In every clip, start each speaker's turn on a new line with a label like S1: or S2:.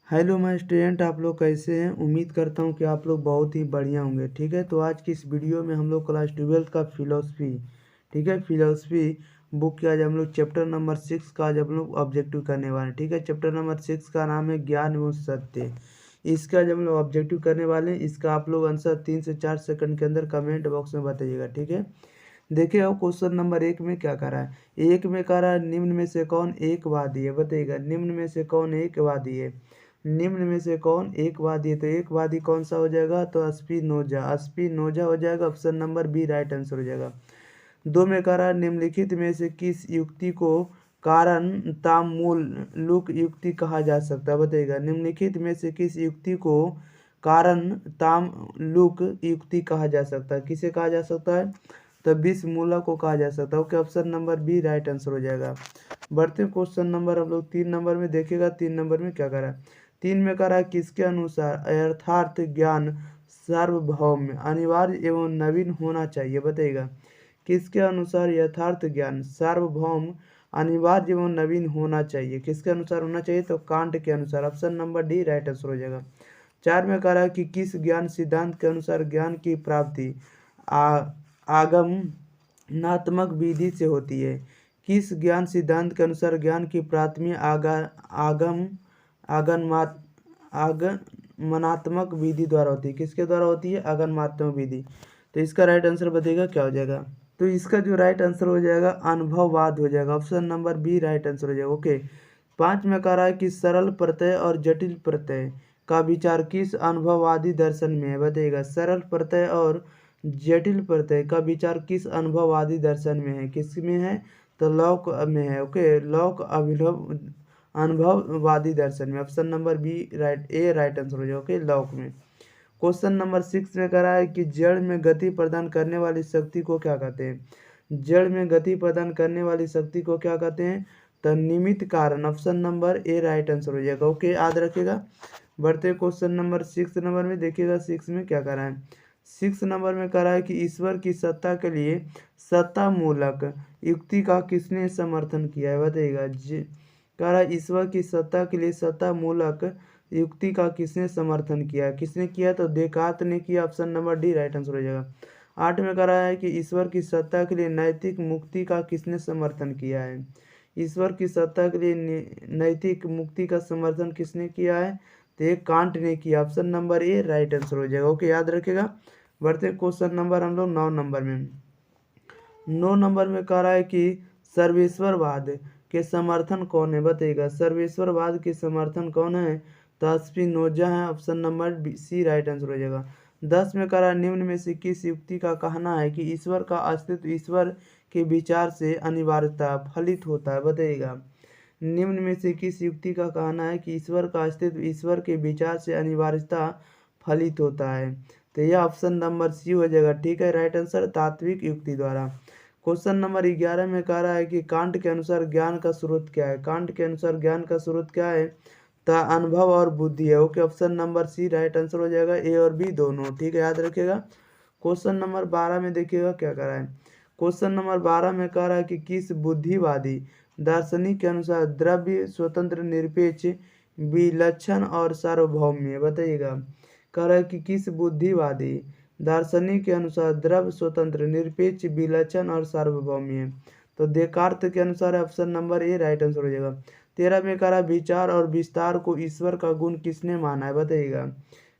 S1: Hello my student, आप लोग कैसे हैं। उम्मीद करता हूं कि आप लोग बहुत ही बढ़िया होंगे। ठीक है, तो आज की इस वीडियो में हम लोग क्लास 12 का फिलोसफी, ठीक है, फिलोसफी बुक के आज हम लोग चैप्टर नंबर 6 का आज हम लोग ऑब्जेक्टिव करने वाले हैं। ठीक है, चैप्टर नंबर 6 का नाम है ज्ञान एवं सत्य। इसका आज हम लोग ऑब्जेक्टिव करने वाले हैं। इसका आप लोग आंसर 3 से 4 सेकंड के अंदर कमेंट बॉक्स में बताइएगा। ठीक है, देखिए अब क्वेश्चन नंबर 1 में क्या करा है। 1 में करा है निम्न में से कौन एक वादी है, बताइएगा। निम्न में से कौन एक वादी है, निम्न में से कौन एक वादी है। तो एक वादी कौन सा हो जाएगा, तो स्पिनोजा, स्पिनोजा हो जाएगा। Option number B right answer हो जाएगा। 2 में करा निम्नलिखित में से किस युक्ति को कारण तामूलक युक्ति कहा जा सकता है, बताइएगा। निम्नलिखित में से किस युक्ति को कारण तामलुक युक्ति कहा जा सकता है, किसे कहा जा सकता है, तो 20 मूलक को कहा जा सकता है। Okay, option number B right answer हो जाएगा। बढ़ते हैं क्वेश्चन नंबर हम लोग 3 नंबर में देखिएगा। 3 नंबर में क्या करा है। 3 में करा किसके अनुसार यथार्थ ज्ञान सार्वभौम अनिवार्य एवं नवीन होना चाहिए, बताइएगा। किसके अनुसार यथार्थ ज्ञान सार्वभौम अनिवार्य एवं नवीन होना चाहिए, किसके अनुसार होना चाहिए, तो कांट के अनुसार। Option number D right answer हो जाएगा। 4 में कह रहा है कि किस ज्ञान सिद्धांत के अनुसार ज्ञान की प्राप्ति आगमनात्मक विधि से होती है। किस ज्ञान सिद्धांत के अनुसार ज्ञान की प्राथमिक आगमनात्मक विधि द्वारा होती है, किसके द्वारा होती है, आगमनात्मक विधि। तो इसका राइट आंसर बताइएगा क्या हो जाएगा। तो इसका जो राइट आंसर हो जाएगा अनुभववाद हो जाएगा। Option number B right answer हो जाएगा। ओके, 5 में कह रहा है कि सरल प्रत्यय और जटिल प्रत्यय का विचार किस अनुभववादी दर्शन में है, बताइएगा। सरल प्रत्यय और जटिल प्रत्यय का विचार किस अनुभववादी दर्शन में है, किस में है, तो लौक में है। ओके, लौक अनुभववादी दर्शन में। ऑप्शन नंबर बी राइट ए राइट आंसर हो जाएगा। ओके, लौक में। क्वेश्चन नंबर 6 में कह रहा है कि जड़ में गति प्रदान करने वाली शक्ति को क्या कहते हैं। जड़ में गति प्रदान करने वाली शक्ति को क्या कहते हैं, तो निमित्त कारण। Option number A right answer हो जाएगा। ओके, याद रखेगा। बढ़ते क्वेश्चन नंबर 6 नंबर में देखिएगा। 6 में क्या कह रहा है। 6 नंबर में कह रहा है कि ईश्वर की सत्ता के लिए सत्ता मूलक युक्ति का किसने समर्थन किया है, बताइएगा। कह रहा है ईश्वर की सत्ता के लिए सत्ता मूलक युक्ति का किसने समर्थन किया, किसने किया, तो देकार्त ने किया। Option number D right answer हो जाएगा। 8 में कह रहा है कि ईश्वर की सत्ता के लिए नैतिक मुक्ति का किसने समर्थन किया है। ईश्वर की सत्ता के लिए नैतिक मुक्ति का समर्थन किसने किया है, तो ये कांट ने किया। Option number A right answer हो जाएगा। ओके, याद रखेगा। बढ़ते क्वेश्चन नंबर हम लोग 9 नंबर में। 9 नंबर में कह रहा है कि सर्वेश्वरवाद के समर्थन कौन है, बताइएगा। सर्वेश्वरवाद के समर्थन कौन है, तो स्पिनोजा है। Option number C right answer हो जाएगा। 10 में कह रहा है निम्न में से किस युक्ति का कहना है कि ईश्वर का अस्तित्व ईश्वर के विचार से अनिवार्यता फलित होता है, बताइएगा। निम्न में से किस युक्ति का कहना है कि ईश्वर का अस्तित्व ईश्वर के विचार से अनिवार्यता फलित होता है, तो यह ऑप्शन नंबर सी हो जाएगा। ठीक है, राइट आंसर तात्विक युक्ति द्वारा। क्वेश्चन नंबर 11 में कह रहा है कि कांट के अनुसार ज्ञान का स्रोत क्या है। कांट के अनुसार ज्ञान का स्रोत क्या है, तो अनुभव और बुद्धि है। Okay, option number C right answer हो जाएगा। ए और बी दोनों, ठीक है, याद रखिएगा। क्वेश्चन नंबर 12 में देखिएगा क्या कह रहा है। क्वेश्चन नंबर 12 में कह रहा है कि किस बुद्धिवादी दार्शनिक के अनुसार द्रव्य स्वतंत्र निरपेक्ष विलक्षण और सार्वभौम्य, बताइएगा। कह रहा है कि किस बुद्धिवादी दार्शनिक के अनुसार द्रव्य स्वतंत्र निरपेक्ष विलक्षण और सार्वभौम्य, तो देकार्त के अनुसार option number A right answer हो जाएगा। 13 में कह रहा विचार और विस्तार को ईश्वर का गुण किसने माना है, बताइएगा।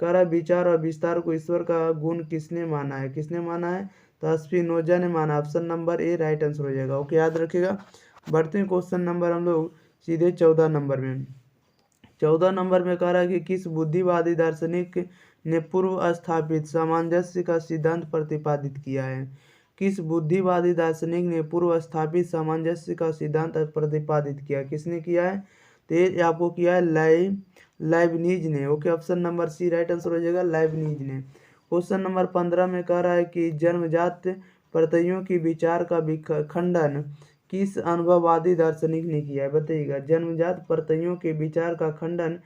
S1: कह रहा विचार और विस्तार को ईश्वर का गुण किसने माना है, किसने माना है, तो स्पिनोजा ने माना। Option number A right answer हो जाएगा। ओके, याद रखिएगा। बढ़ते हैं क्वेश्चन नंबर हम लोग सीधे 14 नंबर में। 14 नंबर में कह रहा है कि किस बुद्धिवादी दार्शनिक ने पूर्व स्थापित सामंजस्य का सिद्धांत प्रतिपादित किया है। किस बुद्धिवादी दार्शनिक ने पूर्व स्थापित सामंजस्य का सिद्धांत प्रतिपादित किया, किसने किया है, तो ये आपको किया है लाइबनिज ने। Okay, option number C right answer हो जाएगा, लाइबनिज ने। क्वेश्चन नंबर 15 में कह रहा है कि जन्मजात प्रत्ययों की विचार का खंडन किस अनुभववादी दार्शनिक ने किया है, बताइएगा। जन्मजात प्रत्ययों के विचार का खंडन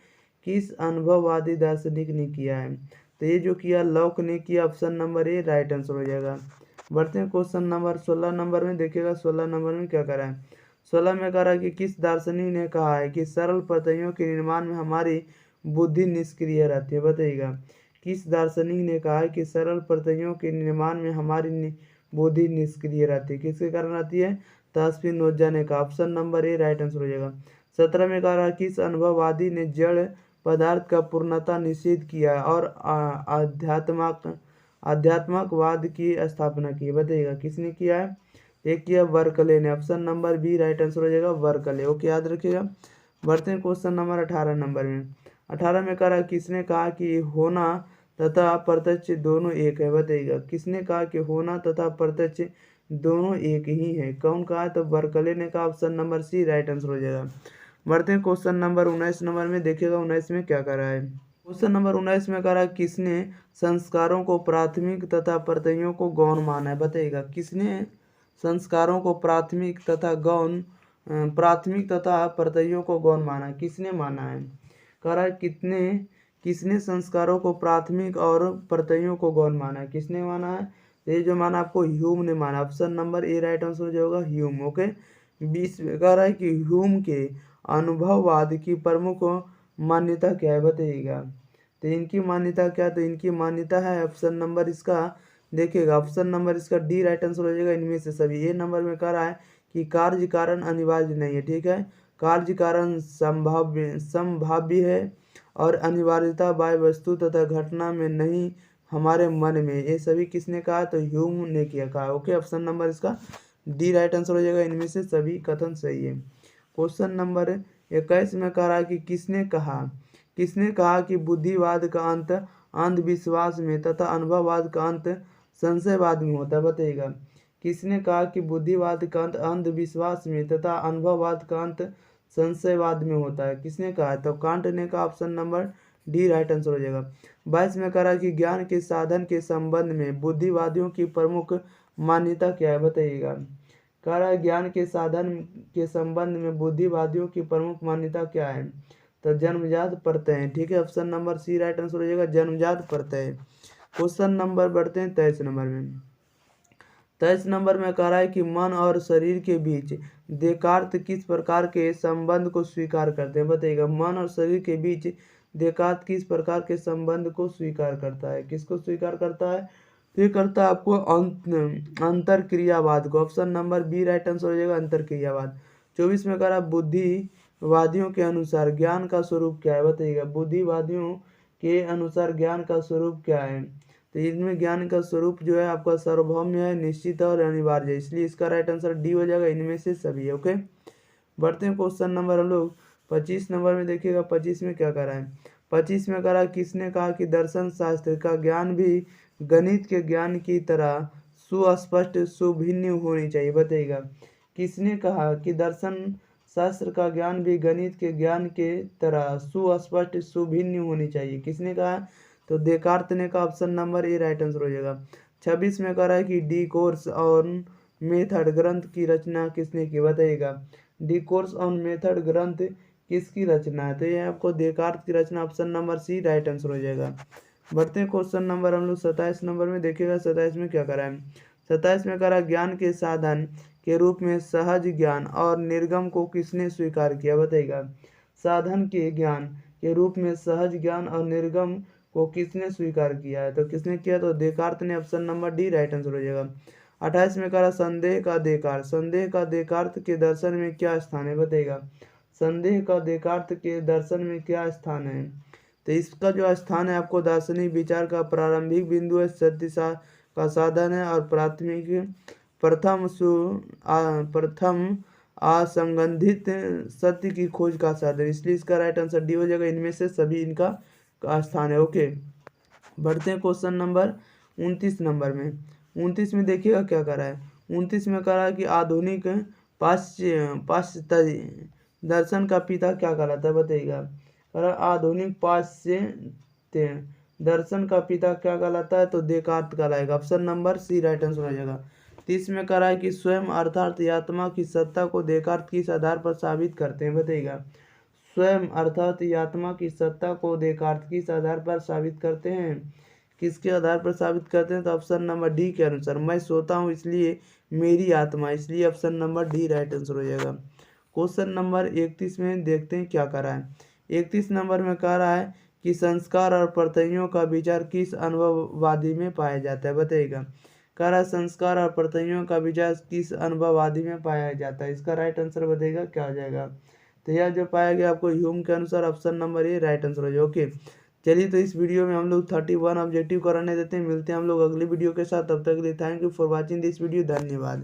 S1: किस अनुभववादी दार्शनिक ने किया है, तो ये जो किया लॉक ने किया। Option number A right answer हो जाएगा। बढ़ते हैं क्वेश्चन नंबर 16 नंबर में देखिएगा। 16 नंबर में क्या करा है। 16 में कह रहा है कि किस दार्शनिक ने कहा है कि सरल प्रत्ययों के निर्माण में हमारी बुद्धि निष्क्रिय रहती है, बताइएगा। किस दार्शनिक ने कहा है कि सरल प्रत्ययों के निर्माण में हमारी बुद्धि निष्क्रिय रहती है, किसके कारण रहती है? तस्फी नोजा ने कहा। Option number A right answer हो जाएगा। 17 में कह रहा है किस अनुभववादी ने जड़ पदार्थ का पूर्णतः निषेध किया और आध्यात्मकवाद की स्थापना की, बताइएगा किसने किया है? एक किया बर्कले ने। Option number B right answer हो जाएगा, बर्कले। ओके, याद रखिएगा। बढ़ते हैं क्वेश्चन नंबर 18 नंबर में। 18 में कह रहा किसने कहा कि होना तथा प्रत्यक्ष दोनों एक है, बताइएगा किसने कहा कि होना तथा प्रत्यक्ष दोनों एक ही है? कौन कहा? तो बर्कले ने कहा। Option number C right answer हो जाएगा। बढ़ते हैं क्वेश्चन नंबर 19 नंबर में। देखिएगा 19 में क्या कर रहा है। क्वेश्चन नंबर 19 में कह रहा है किसने संस्कारों को प्राथमिक तथा प्रत्ययों को गौण माना है, बताइएगा किसने संस्कारों को प्राथमिक तथा प्रत्ययों को गौण माना है? किसने माना है? कह रहा है किसने संस्कारों को प्राथमिक और प्रत्ययों को गौण माना है? किसने माना है? ये जो माना आपको ह्यूम ने माना। Option number A right answer हो जाएगा, ह्यूम। ओके, 20 में कह रहा है कि ह्यूम के अनुभववाद की प्रमुख मान्यता क्या है, बताइएगा। तो इनकी मान्यता क्या? तो इनकी मान्यता है ऑप्शन नंबर इसका, देखिएगा ऑप्शन नंबर इसका डी राइट आंसर हो जाएगा, इनमें से सभी। ए नंबर में कह रहा है कि कार्य कारण अनिवार्य नहीं है, ठीक है, कार्य कारण संभाव्य है और अनिवार्यता बाह्य वस्तु तथा घटना में नहीं हमारे मन में। ये सभी किसने कहा? तो ह्यूम ने किया कहा। ओके, ऑप्शन नंबर इसका डी राइट आंसर हो जाएगा, इनमें से सभी कथन सही है। क्वेश्चन नंबर 21 में कह रहा है कि किसने कहा कि बुद्धिवाद का अंत अंधविश्वास में तथा अनुभववाद का अंत संशयवाद में होता है, बताइएगा किसने कहा कि बुद्धिवाद का अंत अंधविश्वास में तथा अनुभववाद का अंत संशयवाद में होता है? किसने कहा? तो कांट ने कहा। Option number D right answer हो जाएगा। 22 में कह रहा है कि ज्ञान के साधन के संबंध में बुद्धिवादियों की प्रमुख मान्यता क्या है, बताइएगा। कह रहा है ज्ञान के साधन के संबंध में बुद्धिवादियों की प्रमुख मान्यता क्या है? तो जन्मजात प्रत्यय, ठीक है, option number C right answer हो जाएगा, जन्मजात प्रत्यय। क्वेश्चन नंबर बढ़ते हैं 23 नंबर में। 23 नंबर में कह रहा है कि मन और शरीर के बीच देकार्त किस प्रकार के संबंध को स्वीकार करते हैं, बताइएगा। मन और शरीर के बीच देकार्त किस प्रकार के संबंध को स्वीकार करता है? किसको स्वीकार करता है? ये करता है आपको अंतर क्रियावाद को। Option number B right answer हो जाएगा, अंतर क्रियावाद। 24 में कह रहा है बुद्धिवादियों के अनुसार ज्ञान का स्वरूप क्या है, बताइएगा। बुद्धिवादियों के अनुसार ज्ञान का स्वरूप क्या है? तो इनमें ज्ञान का स्वरूप जो है आपका सार्वभौम्य है, निश्चित और अनिवार्य है, इसलिए इसका राइट आंसर डी हो जाएगा, इनमें से सभी। ओके, बढ़ते हैं क्वेश्चन नंबर हम लोग 25 नंबर में। देखिएगा 25 में क्या कर रहा है। 25 में कह रहा है किसने कहा कि दर्शन शास्त्र का ज्ञान भी गणित के ज्ञान की तरह सुस्पष्ट सुभिन्न होनी चाहिए, बताइएगा किसने कहा कि दर्शन शास्त्र का ज्ञान भी गणित के ज्ञान के तरह सुस्पष्ट सुभिन्न होनी चाहिए? किसने कहा? तो देकार्त ने कहा। Option number A right answer हो जाएगा। 26 में कह रहा है कि डी कोर्स ऑन मेथड ग्रंथ की रचना किसने की, बताइएगा। डी कोर्स ऑन मेथड ग्रंथ किसकी रचना है? तो ये आपको देकार्त की रचना, option number C right answer हो जाएगा। बढ़ते हैं क्वेश्चन नंबर हम लोग 27 नंबर में। देखिएगा 27 में क्या करा है। 27 में करा ज्ञान के साधन के रूप में सहज ज्ञान और निर्गम को किसने स्वीकार किया, बताइएगा। साधन के ज्ञान के रूप में सहज ज्ञान और निर्गम को किसने स्वीकार किया है? तो किसने किया? तो देकार्त ने। Option number D right answer हो जाएगा। 28 में करा संदेह का देकार्त के दर्शन में क्या स्थान है, बताइएगा। संदेह का देकार्त के दर्शन में क्या स्थान है? तो इसका जो स्थान है आपको दार्शनिक विचार का प्रारंभिक बिंदु है, सत्य का साधन है और प्रथम असंगठित सत्य की खोज का साधन, इसलिए इसका राइट आंसर डी हो जाएगा, इनमें से सभी इनका स्थान है। ओके, बढ़ते हैं क्वेश्चन नंबर 29 नंबर में। 29 में देखिएगा क्या कर रहा है। 29 में कह रहा है कि आधुनिक पाश्चात्य दर्शन का पिता क्या कहलाता है, बताइएगा। आधुनिक पाश्चात्य दर्शन का पिता क्या कहलाता है? तो देकार्त कहलाएगा। Option number C right answer हो जाएगा। 30 में कह रहा है कि स्वयं अर्थात आत्मा की सत्ता को देकार्त किस आधार पर साबित करते हैं, बताइएगा। स्वयं अर्थात आत्मा की सत्ता को देकार्त किस आधार पर साबित करते हैं? किसके आधार पर साबित करते हैं? तो ऑप्शन नंबर डी के अनुसार, मैं सोता हूँ इसलिए मेरी आत्मा, इसलिए option number D right answer हो जाएगा। क्वेश्चन नंबर 31 में देखते हैं क्या करा है। 31 नंबर में कह रहा है कि संस्कार और प्रत्ययों का विचार किस अनुभववादी में पाया जाता है, बताइएगा। कह रहा है संस्कार और प्रत्ययों का विचार किस अनुभववादी में पाया जाता है। इसका राइट आंसर बताइएगा क्या हो जाएगा। तो यह जो पाया गया आपको ह्यूम के अनुसार option number A right answer हो जाएगा। ओके, चलिए तो इस वीडियो में हम लोग 31 ऑब्जेक्टिव कराने देते हैं। मिलते हैं हम लोग अगली वीडियो के साथ, तब तक के लिए thank you for watching this video. धन्यवाद।